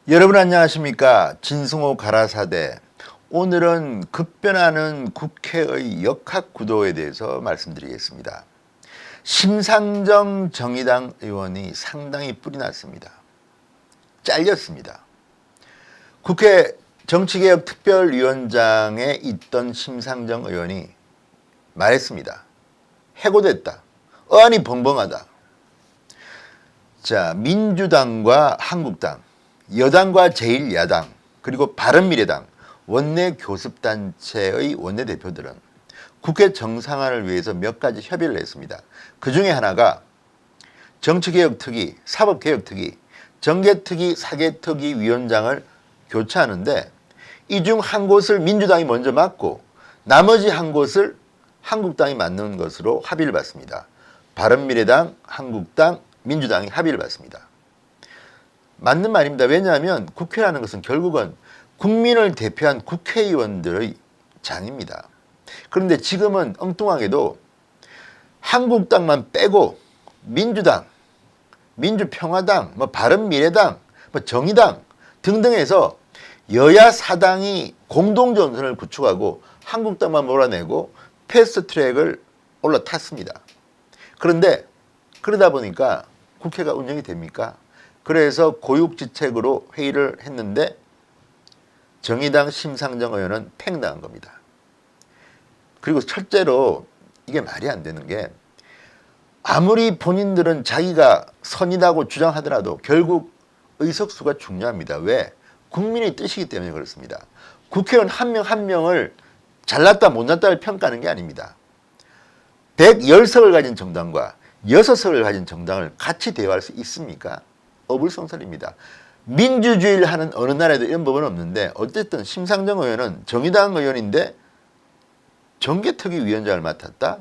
여러분 안녕하십니까? 진승호 가라사대. 오늘은 급변하는 국회의 역학 구도에 대해서 말씀드리겠습니다. 심상정 정의당 의원이 상당히 뿔이 났습니다. 잘렸습니다. 국회 정치개혁특별위원장에 있던 심상정 의원이 말했습니다. 해고됐다. 어안이 벙벙하다. 자, 민주당과 한국당, 여당과 제1야당, 그리고 바른미래당, 원내 교섭단체의 원내대표들은 국회 정상화를 위해서 몇 가지 협의를 했습니다. 그 중에 하나가 정치개혁특위, 사법개혁특위, 정개특위, 사개특위 위원장을 교체하는데 이 중 한 곳을 민주당이 먼저 맡고 나머지 한 곳을 한국당이 맡는 것으로 합의를 봤습니다. 바른미래당, 한국당, 민주당이 합의를 봤습니다. 맞는 말입니다. 왜냐하면 국회라는 것은 결국은 국민을 대표한 국회의원들의 장입니다. 그런데 지금은 엉뚱하게도 한국당만 빼고 민주당, 민주평화당, 바른미래당, 정의당 등등 해서 여야 사당이 공동전선을 구축하고 한국당만 몰아내고 패스트트랙을 올라탔습니다. 그런데 그러다 보니까 국회가 운영이 됩니까? 그래서 고육지책으로 회의를 했는데 정의당 심상정 의원은 팽당한 겁니다. 그리고 첫째로 이게 말이 안 되는 게 아무리 본인들은 자기가 선이라고 주장하더라도 결국 의석수가 중요합니다. 왜? 국민의 뜻이기 때문에 그렇습니다. 국회의원 한 명 한 명을 잘났다 못났다를 평가하는 게 아닙니다. 110석을 가진 정당과 6석을 가진 정당을 같이 대화할 수 있습니까? 어불성설입니다. 민주주의를 하는 어느 나라에도 이런 법은 없는데 어쨌든 심상정 의원은 정의당 의원인데 정개특위 위원장을 맡았다?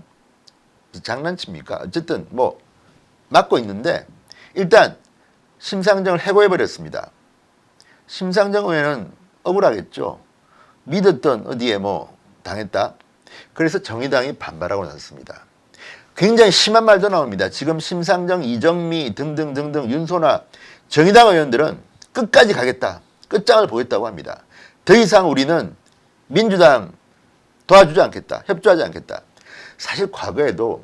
장난칩니까? 어쨌든 맡고 있는데 일단 심상정을 해고해버렸습니다. 심상정 의원은 억울하겠죠. 믿었던 어디에 당했다. 그래서 정의당이 반발하고 나섰습니다. 굉장히 심한 말도 나옵니다. 지금 심상정, 이정미 등등 윤소나 정의당 의원들은 끝까지 가겠다. 끝장을 보겠다고 합니다. 더 이상 우리는 민주당 도와주지 않겠다. 협조하지 않겠다. 사실 과거에도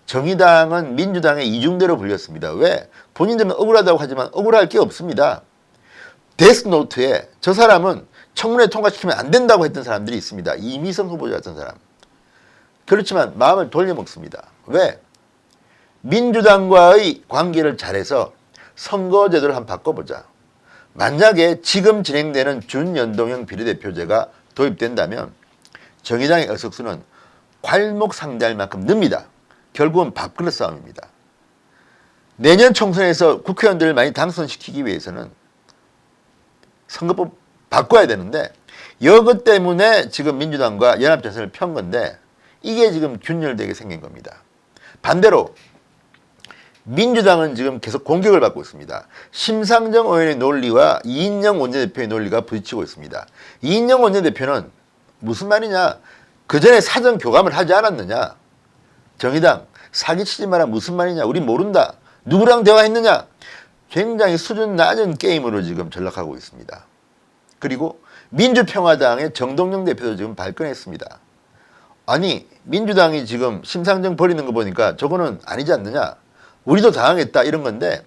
정의당은 민주당의 이중대로 불렸습니다. 왜? 본인들은 억울하다고 하지만 억울할 게 없습니다. 데스노트에 저 사람은 청문회 통과시키면 안 된다고 했던 사람들이 있습니다. 이미성 후보자 같은 사람. 그렇지만 마음을 돌려먹습니다. 왜? 민주당과의 관계를 잘해서 선거제도를 한번 바꿔보자. 만약에 지금 진행되는 준연동형 비례대표제가 도입된다면 정의당의 의석수는 괄목상대할 만큼 늡니다. 결국은 밥그릇 싸움입니다. 내년 총선에서 국회의원들을 많이 당선시키기 위해서는 선거법 바꿔야 되는데 이것 때문에 지금 민주당과 연합전선을 편 건데 이게 지금 균열되게 생긴 겁니다. 반대로 민주당은 지금 계속 공격을 받고 있습니다. 심상정 의원의 논리와 이인영 원내대표의 논리가 부딪히고 있습니다. 이인영 원내대표는 무슨 말이냐? 그 전에 사전 교감을 하지 않았느냐? 정의당 사기치지 마라 무슨 말이냐? 우리 모른다. 누구랑 대화했느냐? 굉장히 수준 낮은 게임으로 지금 전락하고 있습니다. 그리고 민주평화당의 정동영 대표도 지금 발끈했습니다. 아니 민주당이 지금 심상정 버리는 거 보니까 저거는 아니지 않느냐. 우리도 당하겠다 이런 건데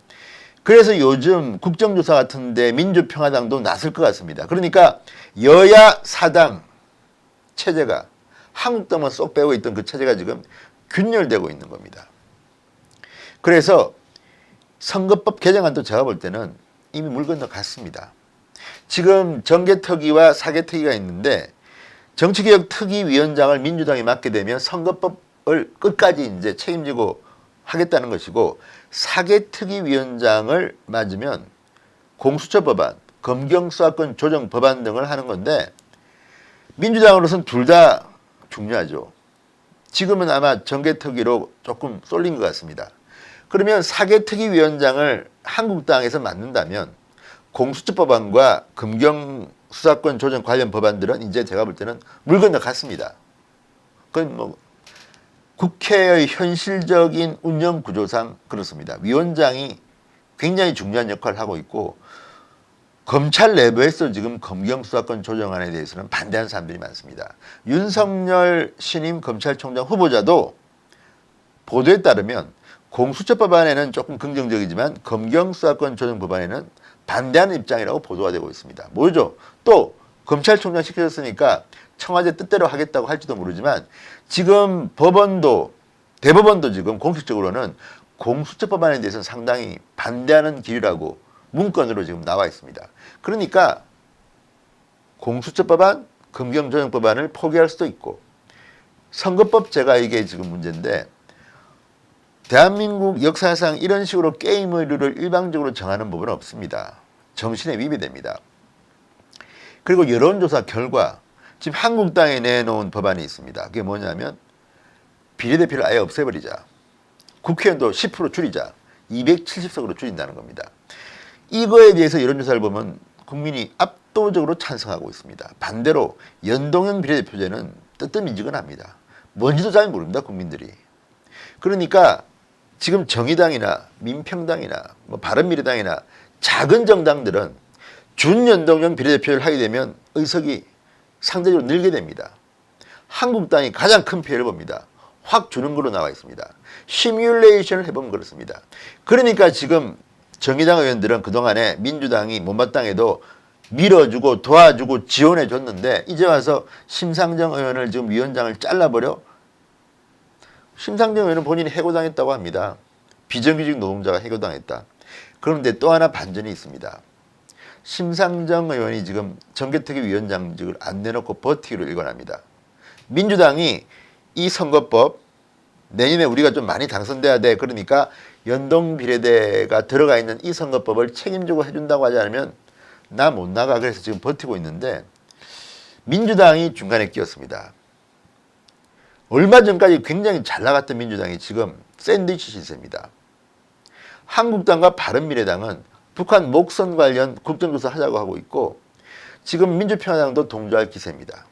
그래서 요즘 국정조사 같은데 민주평화당도 나설 것 같습니다. 그러니까 여야 사당 체제가 한국당만 쏙 빼고 있던 그 체제가 지금 균열되고 있는 겁니다. 그래서 선거법 개정안도 제가 볼 때는 이미 물 건너갔습니다. 지금 정개특위와 사개특위가 있는데 정치개혁특위위원장을 민주당이 맡게 되면 선거법을 끝까지 이제 책임지고 하겠다는 것이고 사개특위위원장을 맞으면 공수처 법안, 검경수사권 조정 법안 등을 하는 건데 민주당으로서는 둘 다 중요하죠. 지금은 아마 정개특위로 조금 쏠린 것 같습니다. 그러면 사개특위위원장을 한국당에서 맡는다면 공수처 법안과 검경수사권 조정 관련 법안들은 이제 제가 볼 때는 물 건너갔습니다. 그건 국회의 현실적인 운영 구조상 그렇습니다. 위원장이 굉장히 중요한 역할을 하고 있고 검찰 내부에서 지금 검경 수사권 조정안에 대해서는 반대하는 사람들이 많습니다. 윤석열 신임 검찰총장 후보자도 보도에 따르면 공수처 법안에는 조금 긍정적이지만 검경 수사권 조정 법안에는 반대하는 입장이라고 보도가 되고 있습니다. 모르죠. 또 검찰총장 시켜줬으니까 청와대 뜻대로 하겠다고 할지도 모르지만 지금 법원도 대법원도 지금 공식적으로는 공수처 법안에 대해서는 상당히 반대하는 기류라고 문건으로 지금 나와 있습니다. 그러니까 공수처 법안, 검경 조정 법안을 포기할 수도 있고 선거법 제가 이게 지금 문제인데 대한민국 역사상 이런 식으로 게임의 룰을 일방적으로 정하는 법은 없습니다. 정신에 위배됩니다. 그리고 여론조사 결과 지금 한국당에 내놓은 법안이 있습니다. 그게 뭐냐면 비례대표를 아예 없애버리자. 국회의원도 10% 줄이자. 270석으로 줄인다는 겁니다. 이거에 대해서 여론조사를 보면 국민이 압도적으로 찬성하고 있습니다. 반대로 연동형 비례대표제는 뜨뜻미지근합니다. 뭔지도 잘 모릅니다. 국민들이. 그러니까 지금 정의당이나 민평당이나 뭐 바른미래당이나 작은 정당들은 준연동형 비례대표를 하게 되면 의석이 상대적으로 늘게 됩니다. 한국당이 가장 큰 피해를 봅니다. 확 주는 걸로 나와 있습니다. 시뮬레이션을 해보면 그렇습니다. 그러니까 지금 정의당 의원들은 그동안에 민주당이 못마땅해도 밀어주고 도와주고 지원해줬는데 이제 와서 심상정 의원을 지금 위원장을 잘라버려. 심상정 의원은 본인이 해고당했다고 합니다. 비정규직 노동자가 해고당했다. 그런데 또 하나 반전이 있습니다. 심상정 의원이 지금 정개특위 위원장직을 안 내놓고 버티기로 일관합니다. 민주당이 이 선거법 내년에 우리가 좀 많이 당선돼야 돼. 그러니까 연동비례대가 들어가 있는 이 선거법을 책임지고 해준다고 하지 않으면 나 못 나가. 그래서 지금 버티고 있는데 민주당이 중간에 끼었습니다. 얼마 전까지 굉장히 잘 나갔던 민주당이 지금 샌드위치 시세입니다. 한국당과 바른미래당은 북한 목선 관련 국정조사 하자고 하고 있고 지금 민주평화당도 동조할 기세입니다.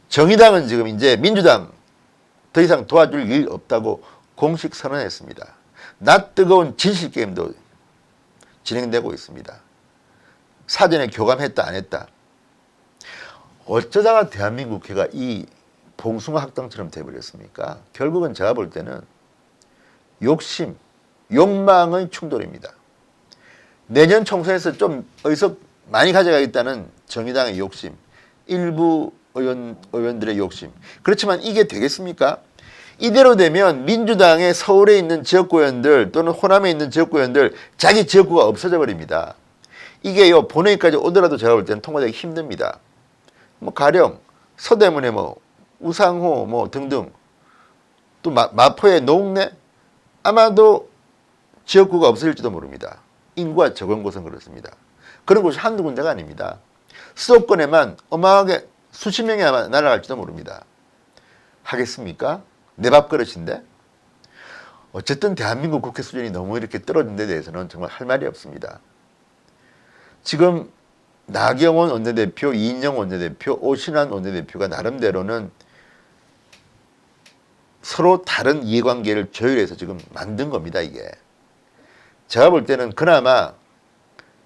정의당은 지금 이제 민주당 더 이상 도와줄 일 없다고 공식 선언했습니다. 낯 뜨거운 진실게임도 진행되고 있습니다. 사전에 교감했다 안 했다. 어쩌다가 대한민국 국회가 이 봉숭아 학당처럼 돼버렸습니까? 결국은 제가 볼 때는 욕심, 욕망의 충돌입니다. 내년 총선에서 좀 의석 많이 가져가겠다는 정의당의 욕심, 일부 의원들의 욕심. 그렇지만 이게 되겠습니까? 이대로 되면 민주당의 서울에 있는 지역구의원들 또는 호남에 있는 지역구의원들 자기 지역구가 없어져 버립니다. 이게요 본회의까지 오더라도 제가 볼 때는 통과되기 힘듭니다. 뭐 가령 서대문에 뭐 우상호 뭐 등등 또 마포의 노웅래 아마도 지역구가 없어질지도 모릅니다. 인구가 적은 곳은 그렇습니다. 그런 곳이 한두 군데가 아닙니다. 수도권에만 어마하게 수십 명이 아마 날아갈지도 모릅니다. 하겠습니까? 내 밥그릇인데? 어쨌든 대한민국 국회 수준이 너무 이렇게 떨어진 데 대해서는 정말 할 말이 없습니다. 지금 나경원 원내대표, 이인영 원내대표, 오신환 원내대표가 나름대로는 서로 다른 이해관계를 조율해서 지금 만든 겁니다. 이게 제가 볼 때는 그나마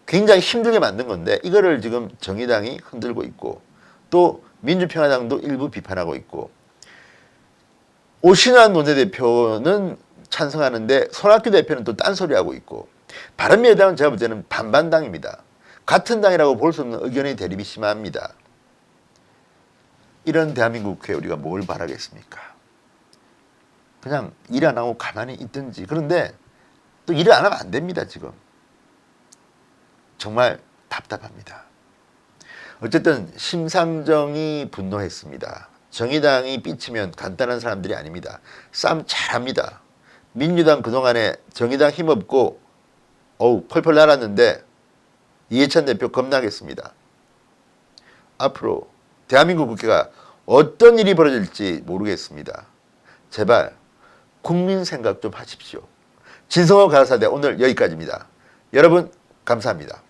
굉장히 힘들게 만든 건데 이거를 지금 정의당이 흔들고 있고 또 민주평화당도 일부 비판하고 있고 오신환 원내대표는 찬성하는데 손학규 대표는 또 딴소리하고 있고 바른미래당은 제가 볼 때는 반반당입니다. 같은 당이라고 볼 수 없는 의견의 대립이 심합니다. 이런 대한민국 국회에 우리가 뭘 바라겠습니까? 그냥 일 안 하고 가만히 있든지. 그런데 또 일을 안 하면 안 됩니다. 지금 정말 답답합니다. 어쨌든 심상정이 분노했습니다. 정의당이 삐치면 간단한 사람들이 아닙니다. 싸움 잘합니다. 민주당 그동안에 정의당 힘없고 펄펄 날았는데 이해찬 대표 겁나겠습니다. 앞으로 대한민국 국회가 어떤 일이 벌어질지 모르겠습니다. 제발 국민 생각 좀 하십시오. 진성호 가라사대 오늘 여기까지입니다. 여러분 감사합니다.